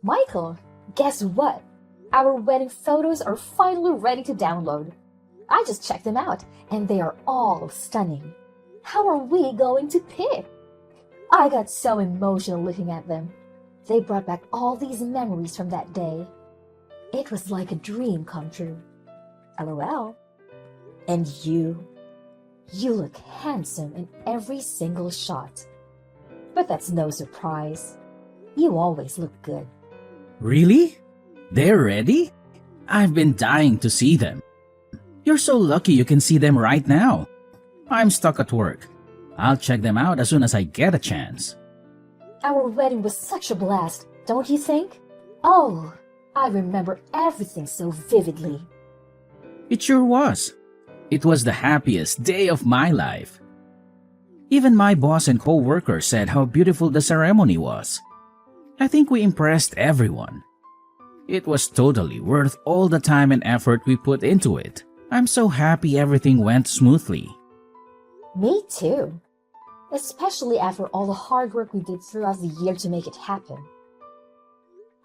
Michael, guess what? Our wedding photos are finally ready to download. I just checked them out, and they are all stunning. How are we going to pick? I got so emotional looking at them. They brought back all these memories from that day. It was like a dream come true. LOL. And you look handsome in every single shot. But that's no surprise. You always look good. Really? They're ready? I've been dying to see them. You're so lucky you can see them right now. I'm stuck at work. I'll check them out as soon as I get a chance. Our wedding was such a blast, don't you think? Oh, I remember everything so vividly. It sure was. It was the happiest day of my life. Even my boss and co-workers said how beautiful the ceremony was. I think we impressed everyone. It was totally worth all the time and effort we put into it. I'm so happy everything went smoothly. Me too. Especially after all the hard work we did throughout the year to make it happen.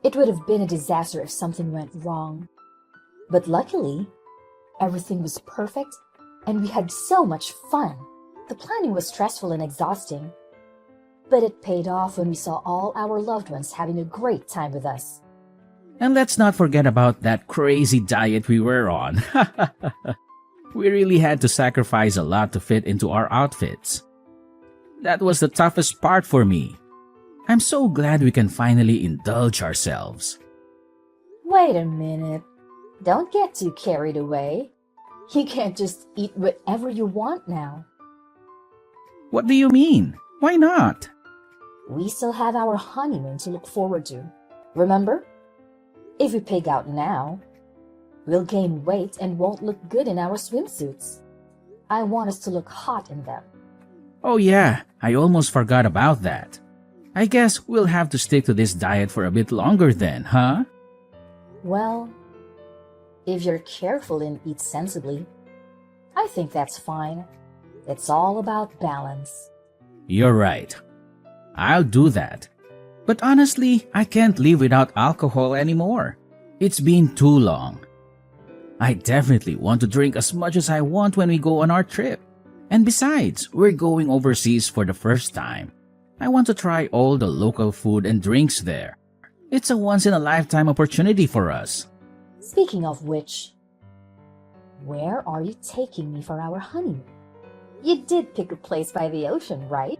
It would have been a disaster if something went wrong. But luckily, everything was perfect and we had so much fun. The planning was stressful and exhausting. But it paid off when we saw all our loved ones having a great time with us. And let's not forget about that crazy diet we were on. We really had to sacrifice a lot to fit into our outfits. That was the toughest part for me. I'm so glad we can finally indulge ourselves. Wait a minute. Don't get too carried away. You can't just eat whatever you want now. What do you mean? Why not? We still have our honeymoon to look forward to. Remember? If we pig out now, we'll gain weight and won't look good in our swimsuits. I want us to look hot in them. Oh yeah, I almost forgot about that. I guess we'll have to stick to this diet for a bit longer then, huh? Well, if you're careful and eat sensibly, I think that's fine. It's all about balance. You're right. I'll do that. But honestly, I can't live without alcohol anymore. It's been too long. I definitely want to drink as much as I want when we go on our trip. And besides, we're going overseas for the first time. I want to try all the local food and drinks there. It's a once-in-a-lifetime opportunity for us. Speaking of which, where are you taking me for our honeymoon? You did pick a place by the ocean, right?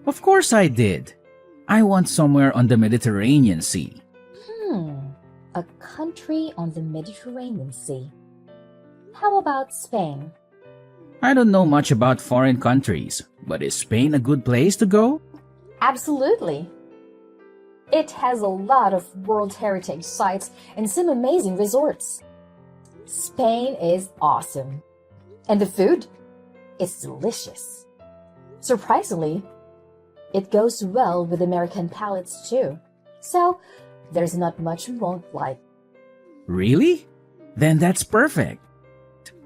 Of course I did. I want somewhere on the Mediterranean Sea. A country on the Mediterranean Sea. How about Spain? I don't know much about foreign countries, but is Spain a good place to go? Absolutely. It has a lot of World Heritage sites and some amazing resorts. Spain is awesome. And the food? It's delicious. Surprisingly, it goes well with American palates too. So, there's not much we won't like. Really? Then that's perfect.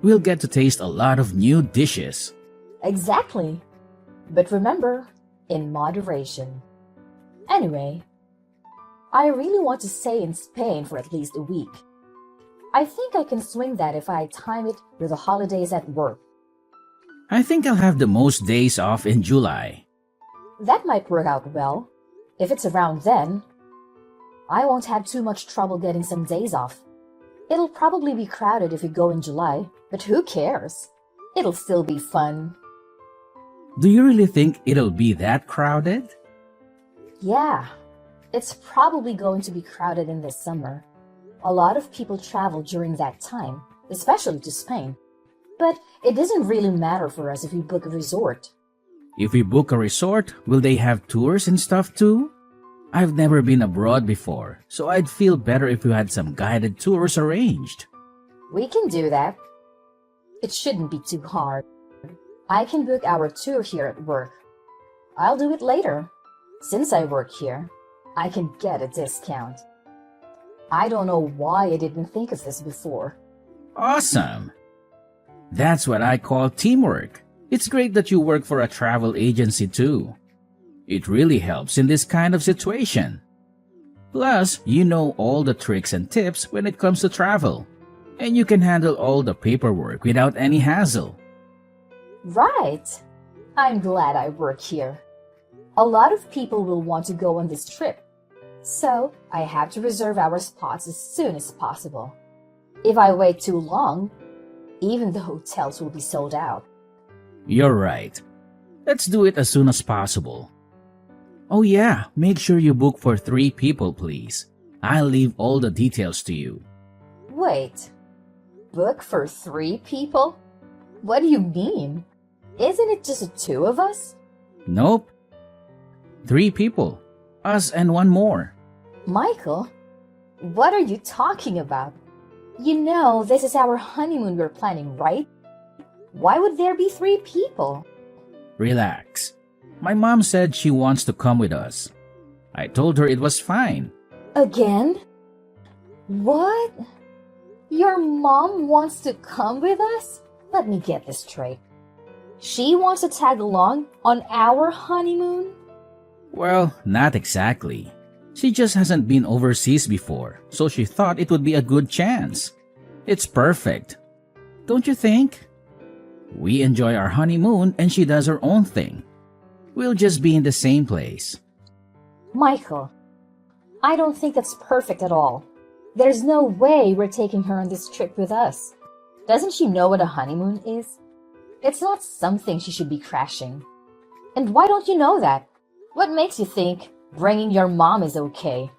We'll get to taste a lot of new dishes. Exactly. But remember, in moderation. Anyway, I really want to stay in Spain for at least a week. I think I can swing that if I time it with the holidays at work. I think I'll have the most days off in July. That might work out well. If it's around then, I won't have too much trouble getting some days off. It'll probably be crowded if we go in July, but who cares? It'll still be fun. Do you really think it'll be that crowded? Yeah, it's probably going to be crowded in this summer. A lot of people travel during that time, especially to Spain. But it doesn't really matter for us if we book a resort. If we book a resort, will they have tours and stuff too? I've never been abroad before, so I'd feel better if we had some guided tours arranged. We can do that. It shouldn't be too hard. I can book our tour here at work. I'll do it later. Since I work here, I can get a discount. I don't know why I didn't think of this before. Awesome! That's what I call teamwork. It's great that you work for a travel agency too. It really helps in this kind of situation. Plus, you know all the tricks and tips when it comes to travel. And you can handle all the paperwork without any hassle. Right. I'm glad I work here. A lot of people will want to go on this trip, so I have to reserve our spots as soon as possible. If I wait too long, even the hotels will be sold out. You're right. Let's do it as soon as possible. Oh yeah, make sure you book for 3 people, please. I'll leave all the details to you. Wait, book for 3 people? What do you mean? Isn't it just the 2 of us? Nope. 3 people. Us and 1 more. Michael, what are you talking about? You know this is our honeymoon we're planning, right? Why would there be 3 people? Relax. My mom said she wants to come with us. I told her it was fine. Again? What? Your mom wants to come with us? Let me get this straight. She wants to tag along on our honeymoon? Well, not exactly. She just hasn't been overseas before, so she thought it would be a good chance. It's perfect. Don't you think? We enjoy our honeymoon and she does her own thing. We'll just be in the same place. Michael, I don't think that's perfect at all. There's no way we're taking her on this trip with us. Doesn't she know what a honeymoon is? It's not something she should be crashing. And why don't you know that? What makes you think bringing your mom is okay?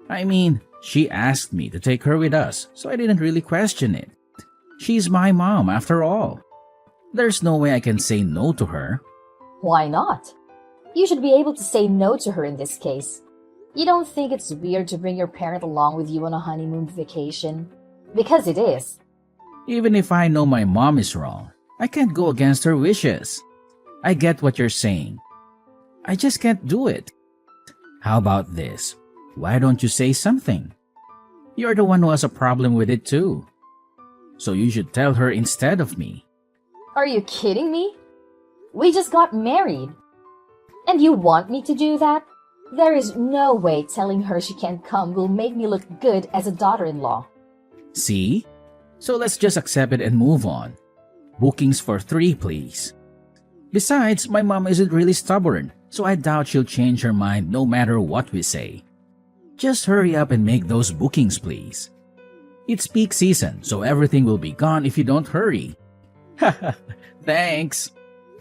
I mean, she asked me to take her with us, so I didn't really question it. She's my mom after all. There's no way I can say no to her. Why not? You should be able to say no to her in this case. You don't think it's weird to bring your parent along with you on a honeymoon vacation? Because it is. Even if I know my mom is wrong, I can't go against her wishes. I get what you're saying. I just can't do it. How about this? Why don't you say something? You're the one who has a problem with it too. So you should tell her instead of me. Are you kidding me? We just got married. And you want me to do that? There is no way telling her she can't come will make me look good as a daughter-in-law. See? So let's just accept it and move on. Bookings for 3, please. Besides, my mom isn't really stubborn, so I doubt she'll change her mind no matter what we say. Just hurry up and make those bookings, please. It's peak season, so everything will be gone if you don't hurry. Haha, thanks.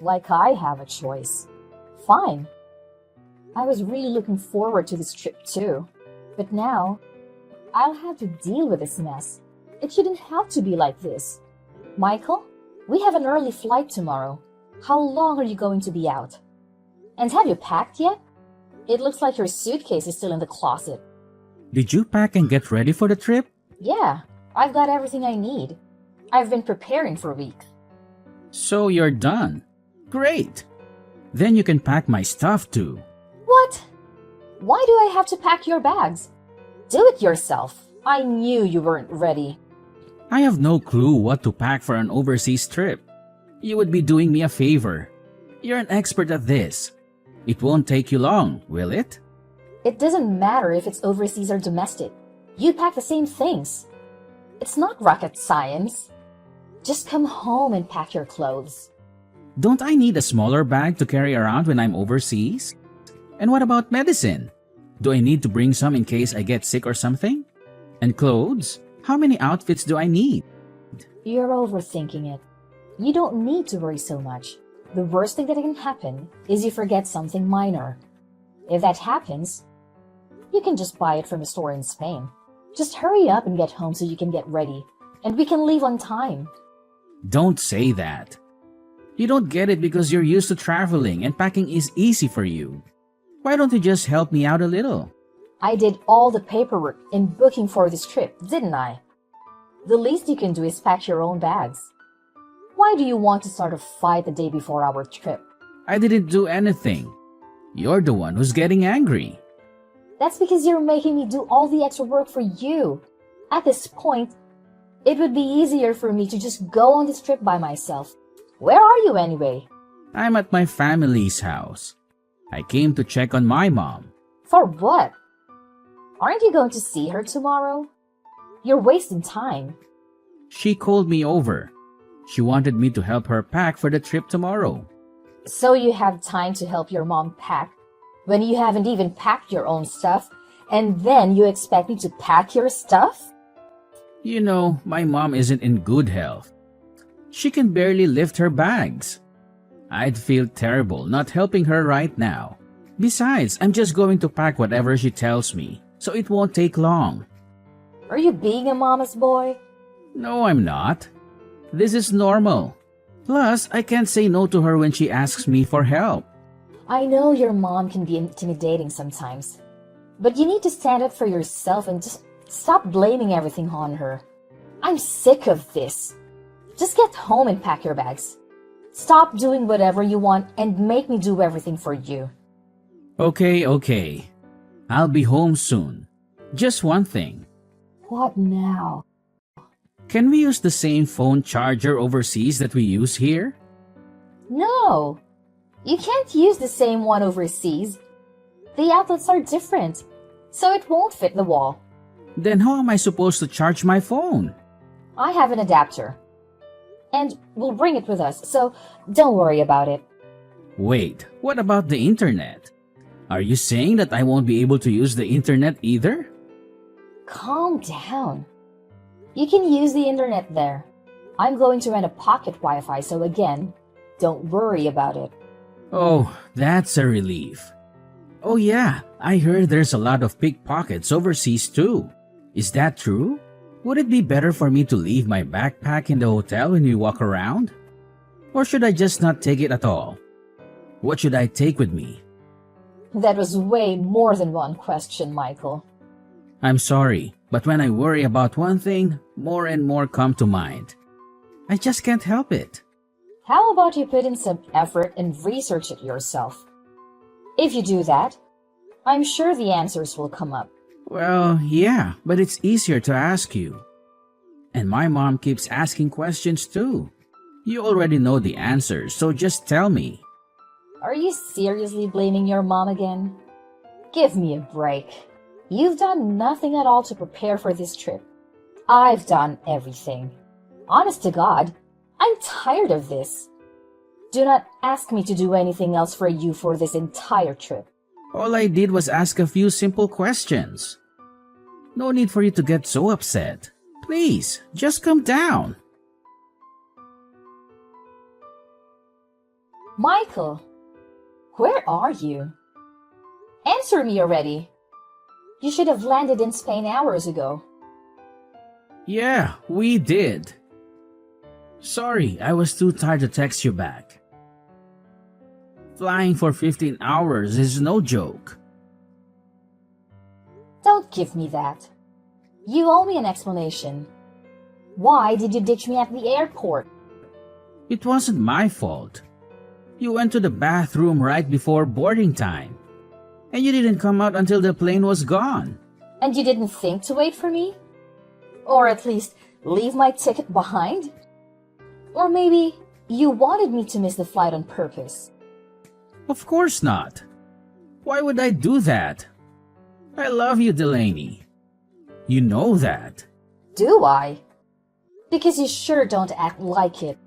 Like I have a choice. Fine. I was really looking forward to this trip too. But now, I'll have to deal with this mess. It shouldn't have to be like this. Michael, we have an early flight tomorrow. How long are you going to be out? And have you packed yet? It looks like your suitcase is still in the closet. Did you pack and get ready for the trip? Yeah, I've got everything I need. I've been preparing for weeks. So you're done. Great. Then you can pack my stuff too. What? Why do I have to pack your bags? Do it yourself. I knew you weren't ready. I have no clue what to pack for an overseas trip. You would be doing me a favor. You're an expert at this. It won't take you long, will it? It doesn't matter if it's overseas or domestic. You pack the same things. It's not rocket science. Just come home and pack your clothes. Don't I need a smaller bag to carry around when I'm overseas? And what about medicine? Do I need to bring some in case I get sick or something? And clothes? How many outfits do I need? You're overthinking it. You don't need to worry so much. The worst thing that can happen is you forget something minor. If that happens, you can just buy it from a store in Spain. Just hurry up and get home so you can get ready, and we can leave on time. Don't say that. You don't get it because you're used to traveling and packing is easy for you. Why don't you just help me out a little? I did all the paperwork and booking for this trip, didn't I? The least you can do is pack your own bags. Why do you want to start a fight the day before our trip? I didn't do anything. You're the one who's getting angry. That's because you're making me do all the extra work for you. At this point, it would be easier for me to just go on this trip by myself. Where are you anyway? I'm at my family's house. I came to check on my mom. For what? Aren't you going to see her tomorrow? You're wasting time. She called me over. She wanted me to help her pack for the trip tomorrow. So you have time to help your mom pack when you haven't even packed your own stuff, and then you expect me to pack your stuff? You know, my mom isn't in good health. She can barely lift her bags. I'd feel terrible not helping her right now. Besides, I'm just going to pack whatever she tells me, so it won't take long. Are you being a mama's boy? No, I'm not. This is normal. Plus, I can't say no to her when she asks me for help. I know your mom can be intimidating sometimes, but you need to stand up for yourself and just stop blaming everything on her. I'm sick of this. Just get home and pack your bags. Stop doing whatever you want and make me do everything for you. Okay. I'll be home soon. Just one thing. What now? Can we use the same phone charger overseas that we use here? No, you can't use the same one overseas. The outlets are different, so it won't fit the wall. Then how am I supposed to charge my phone? I have an adapter, and we'll bring it with us, so don't worry about it. Wait, what about the internet? Are you saying that I won't be able to use the internet either? Calm down. You can use the internet there. I'm going to rent a pocket Wi-Fi, so again, don't worry about it. Oh, that's a relief. Oh yeah, I heard there's a lot of pickpockets overseas too. Is that true? Would it be better for me to leave my backpack in the hotel when we walk around? Or should I just not take it at all? What should I take with me? That was way more than one question, Michael. I'm sorry, but when I worry about one thing, more and more come to mind. I just can't help it. How about you put in some effort and research it yourself? If you do that, I'm sure the answers will come up. Well, yeah, but it's easier to ask you. And my mom keeps asking questions too. You already know the answers, so just tell me. Are you seriously blaming your mom again? Give me a break. You've done nothing at all to prepare for this trip. I've done everything. Honest to God, I'm tired of this. Do not ask me to do anything else for you for this entire trip. All I did was ask a few simple questions. No need for you to get so upset. Please, just calm down. Michael, where are you? Answer me already. You should have landed in Spain hours ago. Yeah, we did. Sorry, I was too tired to text you back. Flying for 15 hours is no joke. Don't give me that. You owe me an explanation. Why did you ditch me at the airport? It wasn't my fault. You went to the bathroom right before boarding time. And you didn't come out until the plane was gone. And you didn't think to wait for me? Or at least leave my ticket behind? Or maybe you wanted me to miss the flight on purpose? Of course not. Why would I do that? I love you, Delaney. You know that. Do I? Because you sure don't act like it.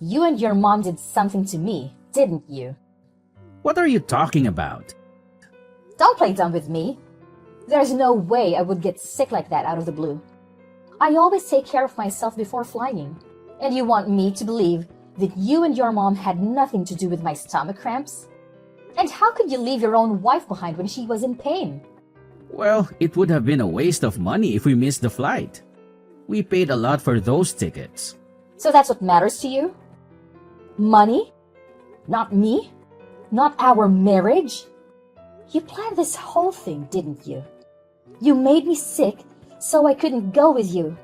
You and your mom did something to me, didn't you? What are you talking about? Don't play dumb with me. There's no way I would get sick like that out of the blue. I always take care of myself before flying. And you want me to believe that you and your mom had nothing to do with my stomach cramps? And how could you leave your own wife behind when she was in pain? Well, it would have been a waste of money if we missed the flight. We paid a lot for those tickets. So that's what matters to you? Money? Not me? Not our marriage? You planned this whole thing, didn't you? You made me sick so I couldn't go with you.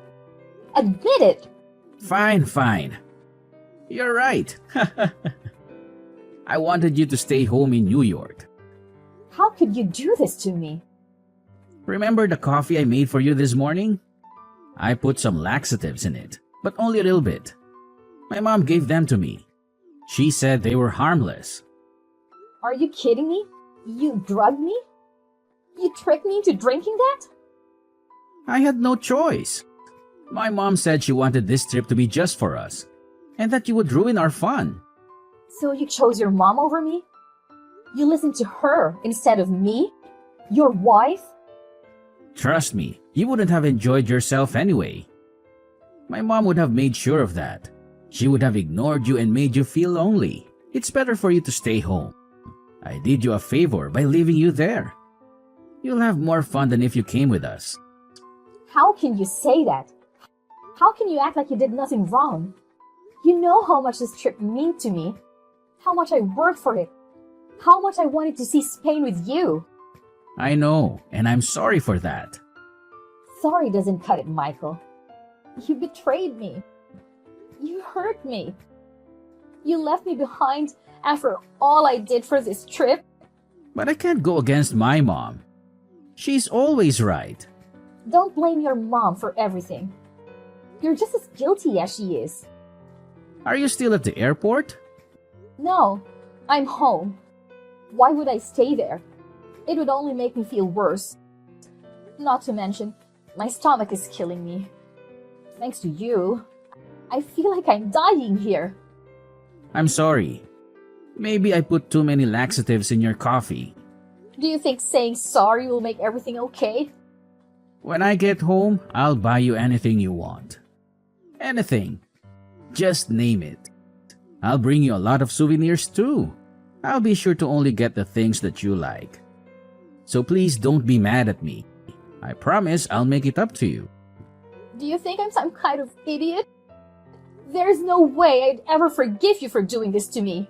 Admit it! Fine. You're right. I wanted you to stay home in New York. How could you do this to me? Remember the coffee I made for you this morning? I put some laxatives in it, but only a little bit. My mom gave them to me. She said they were harmless. Are you kidding me? You drugged me? You tricked me into drinking that? I had no choice. My mom said she wanted this trip to be just for us, and that you would ruin our fun. So you chose your mom over me? You listened to her instead of me? Your wife? Trust me, you wouldn't have enjoyed yourself anyway. My mom would have made sure of that. She would have ignored you and made you feel lonely. It's better for you to stay home. I did you a favor by leaving you there. You'll have more fun than if you came with us. How can you say that? How can you act like you did nothing wrong? You know how much this trip meant to me. How much I worked for it. How much I wanted to see Spain with you. I know, and I'm sorry for that. Sorry doesn't cut it, Michael. You betrayed me. You hurt me. You left me behind after all I did for this trip. But I can't go against my mom. She's always right. Don't blame your mom for everything. You're just as guilty as she is. Are you still at the airport? No, I'm home. Why would I stay there? It would only make me feel worse. Not to mention, my stomach is killing me. Thanks to you, I feel like I'm dying here. I'm sorry. Maybe I put too many laxatives in your coffee. Do you think saying sorry will make everything okay? When I get home, I'll buy you anything you want. Anything. Just name it. I'll bring you a lot of souvenirs too. I'll be sure to only get the things that you like. So please don't be mad at me. I promise I'll make it up to you. Do you think I'm some kind of idiot? There's no way I'd ever forgive you for doing this to me.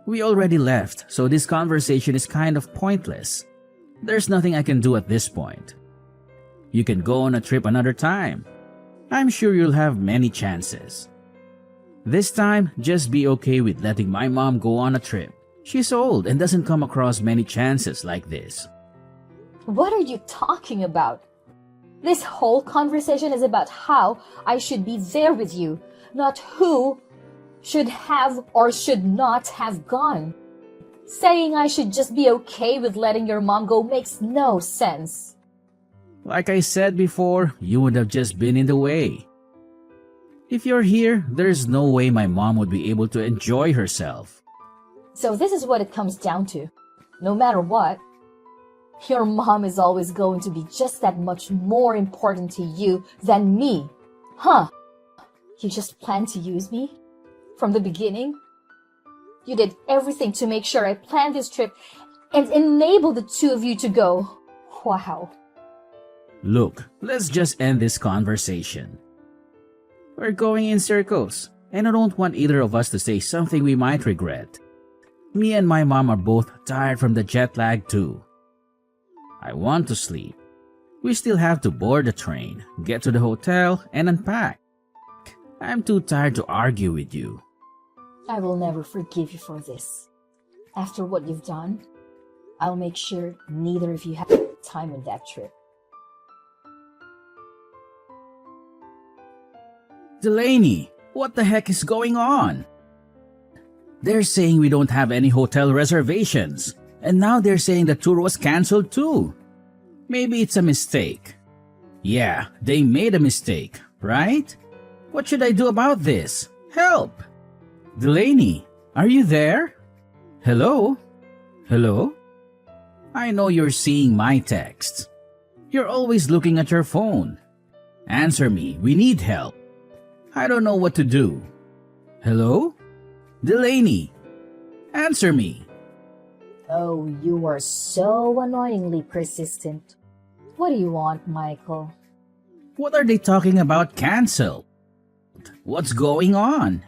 We already left, so this conversation is kind of pointless. There's nothing I can do at this point. You can go on a trip another time. I'm sure you'll have many chances. This time, just be okay with letting my mom go on a trip. She's old and doesn't come across many chances like this. What are you talking about? This whole conversation is about how I should be there with you, not who should have or should not have gone. Saying I should just be okay with letting your mom go makes no sense. Like I said before, you would have just been in the way. If you're here, there's no way my mom would be able to enjoy herself. So this is what it comes down to. No matter what, your mom is always going to be just that much more important to you than me. Huh? You just planned to use me? From the beginning? You did everything to make sure I planned this trip and enabled the two of you to go. Wow. Look, let's just end this conversation. We're going in circles, and I don't want either of us to say something we might regret. Me and my mom are both tired from the jet lag too. I want to sleep. We still have to board the train, get to the hotel, and unpack. I'm too tired to argue with you. I will never forgive you for this. After what you've done, I'll make sure neither of you have time on that trip. Delaney, what the heck is going on? They're saying we don't have any hotel reservations, and now they're saying the tour was cancelled too. Maybe it's a mistake. Yeah, they made a mistake, right? What should I do about this? Help! Delaney, are you there? Hello? Hello? I know you're seeing my texts. You're always looking at your phone. Answer me, we need help. I don't know what to do. Hello? Delaney, answer me. Oh, you are so annoyingly persistent. What do you want, Michael? What are they talking about cancel? What's going on?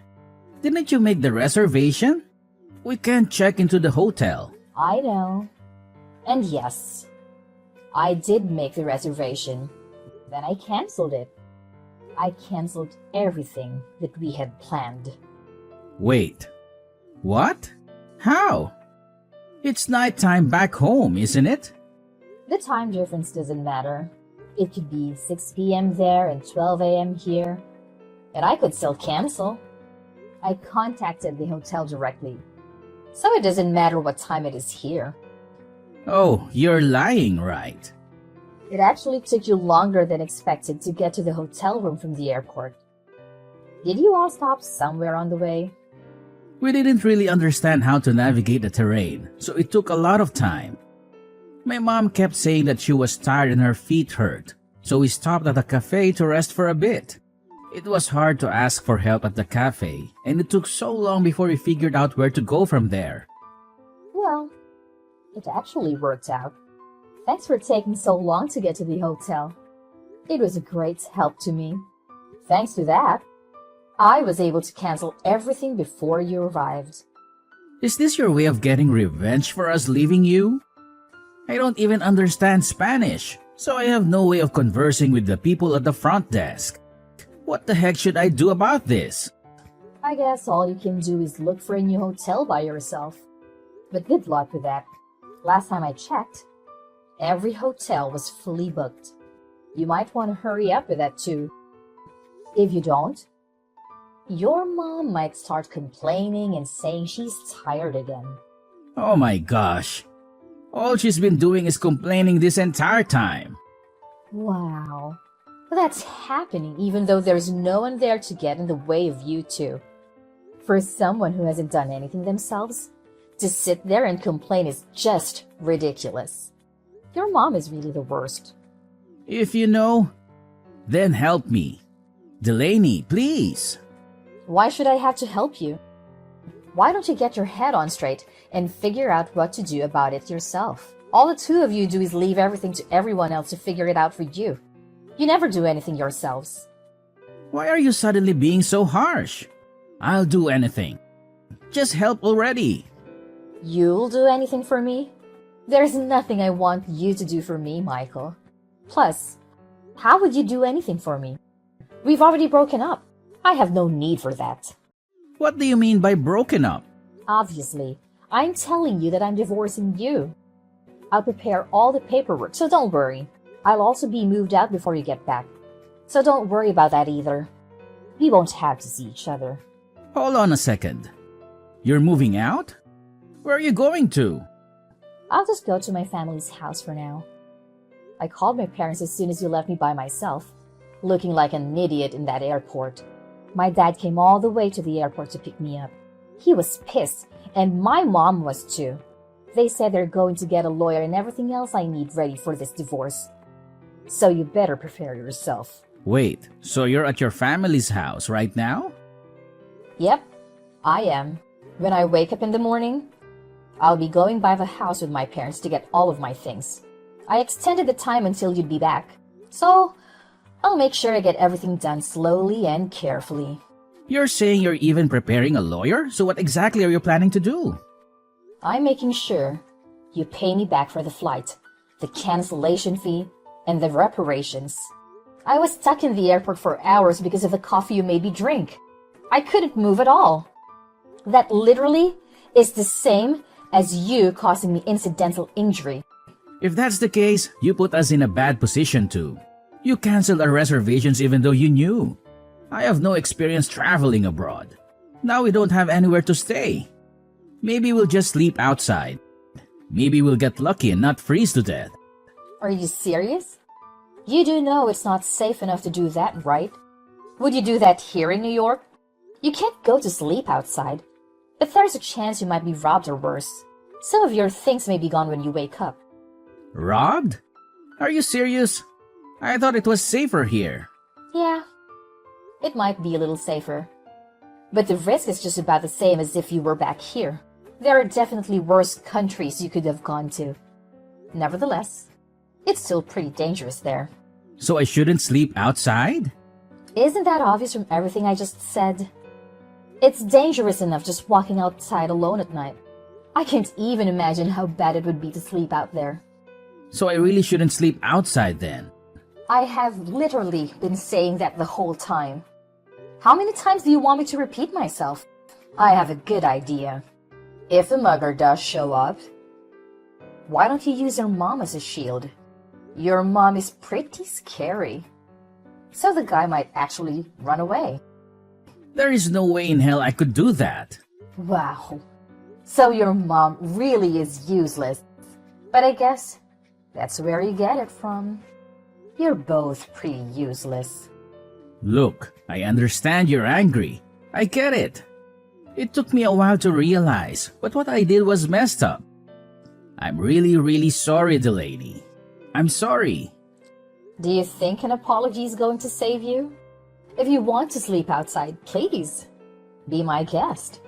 Didn't you make the reservation? We can't check into the hotel. I know. And yes, I did make the reservation. Then I canceled it. I canceled everything that we had planned. Wait. What? How? It's nighttime back home, isn't it? The time difference doesn't matter. It could be 6 p.m. there and 12 a.m. here. And I could still cancel. I contacted the hotel directly. So it doesn't matter what time it is here. Oh, you're lying, right? It actually took you longer than expected to get to the hotel room from the airport. Did you all stop somewhere on the way? We didn't really understand how to navigate the terrain, so it took a lot of time. My mom kept saying that she was tired and her feet hurt, so we stopped at a cafe to rest for a bit. It was hard to ask for help at the cafe, and it took so long before we figured out where to go from there. Well, it actually worked out. Thanks for taking so long to get to the hotel. It was a great help to me. Thanks to that, I was able to cancel everything before you arrived. Is this your way of getting revenge for us leaving you? I don't even understand Spanish, so I have no way of conversing with the people at the front desk. What the heck should I do about this? I guess all you can do is look for a new hotel by yourself. But good luck with that. Last time I checked, every hotel was fully booked. You might want to hurry up with that too. If you don't, your mom might start complaining and saying she's tired again. Oh my gosh. All she's been doing is complaining this entire time. Wow. That's happening even though there's no one there to get in the way of you two. For someone who hasn't done anything themselves, to sit there and complain is just ridiculous. Your mom is really the worst. If you know, then help me. Delaney, please. Why should I have to help you? Why don't you get your head on straight and figure out what to do about it yourself? All the two of you do is leave everything to everyone else to figure it out for you. You never do anything yourselves. Why are you suddenly being so harsh? I'll do anything. Just help already. You'll do anything for me? There's nothing I want you to do for me, Michael. Plus, how would you do anything for me? We've already broken up. I have no need for that. What do you mean by broken up? Obviously, I'm telling you that I'm divorcing you. I'll prepare all the paperwork, so don't worry. I'll also be moved out before you get back. So don't worry about that either. We won't have to see each other. Hold on a second. You're moving out? Where are you going to? I'll just go to my family's house for now. I called my parents as soon as you left me by myself, looking like an idiot in that airport. My dad came all the way to the airport to pick me up. He was pissed, and my mom was too. They said they're going to get a lawyer and everything else I need ready for this divorce. So you better prepare yourself. Wait, so you're at your family's house right now? Yep, I am. When I wake up in the morning, I'll be going by the house with my parents to get all of my things. I extended the time until you'd be back. So, I'll make sure I get everything done slowly and carefully. You're saying you're even preparing a lawyer? So what exactly are you planning to do? I'm making sure you pay me back for the flight, the cancellation fee, and the reparations. I was stuck in the airport for hours because of the coffee you made me drink. I couldn't move at all. That literally is the same as you causing me incidental injury. If that's the case, you put us in a bad position too. You canceled our reservations even though you knew. I have no experience traveling abroad. Now we don't have anywhere to stay. Maybe we'll just sleep outside. Maybe we'll get lucky and not freeze to death. Are you serious? You do know it's not safe enough to do that, right? Would you do that here in New York? You can't go to sleep outside. But there's a chance you might be robbed or worse. Some of your things may be gone when you wake up. Robbed? Are you serious? I thought it was safer here. Yeah, it might be a little safer. But the risk is just about the same as if you were back here. There are definitely worse countries you could have gone to. Nevertheless, it's still pretty dangerous there. So I shouldn't sleep outside? Isn't that obvious from everything I just said? It's dangerous enough just walking outside alone at night. I can't even imagine how bad it would be to sleep out there. So I really shouldn't sleep outside then? I have literally been saying that the whole time. How many times do you want me to repeat myself? I have a good idea. If the mugger does show up, why don't you use your mom as a shield? Your mom is pretty scary. So the guy might actually run away. There is no way in hell I could do that. Wow. So your mom really is useless. But I guess that's where you get it from. You're both pretty useless. Look, I understand you're angry. I get it. It took me a while to realize, but what I did was messed up. I'm really sorry, Delaney. I'm sorry. Do you think an apology is going to save you? If you want to sleep outside, please be my guest.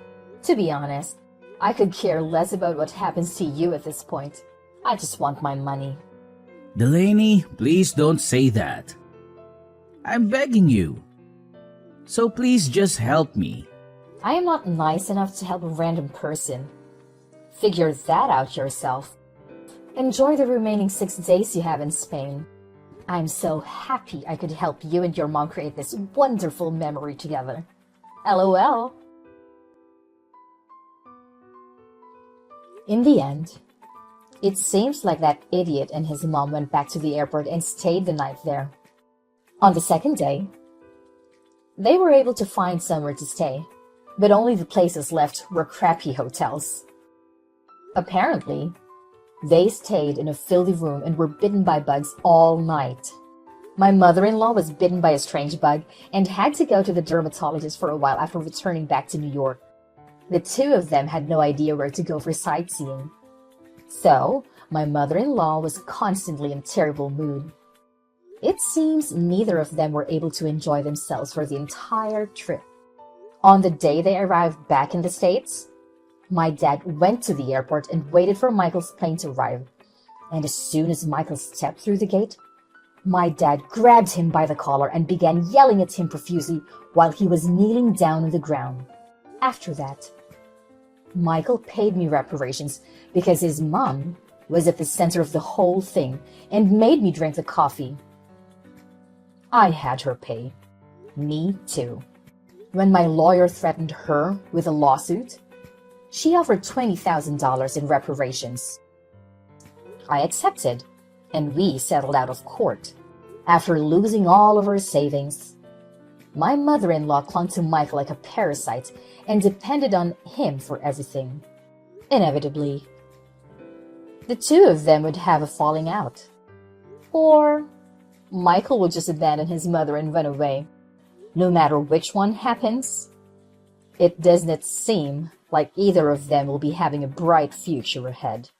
To be honest, I could care less about what happens to you at this point. I just want my money. Delaney, please don't say that. I'm begging you. So please just help me. I am not nice enough to help a random person. Figure that out yourself. Enjoy the remaining 6 days you have in Spain. I'm so happy I could help you and your mom create this wonderful memory together. LOL. In the end, it seems like that idiot and his mom went back to the airport and stayed the night there. On the second day, they were able to find somewhere to stay, but only the places left were crappy hotels. Apparently, they stayed in a filthy room and were bitten by bugs all night. My mother-in-law was bitten by a strange bug and had to go to the dermatologist for a while after returning back to New York. The two of them had no idea where to go for sightseeing. So, my mother-in-law was constantly in a terrible mood. It seems neither of them were able to enjoy themselves for the entire trip. On the day they arrived back in the States, my dad went to the airport and waited for Michael's plane to arrive. And as soon as Michael stepped through the gate, my dad grabbed him by the collar and began yelling at him profusely while he was kneeling down on the ground. After that, Michael paid me reparations because his mom was at the center of the whole thing and made me drink the coffee. I had her pay. Me too. When my lawyer threatened her with a lawsuit, she offered $20,000 in reparations. I accepted, and we settled out of court. After losing all of our savings, my mother-in-law clung to Michael like a parasite and depended on him for everything. Inevitably, the two of them would have a falling out. Or Michael would just abandon his mother and run away. No matter which one happens, it does not seem like either of them will be having a bright future ahead.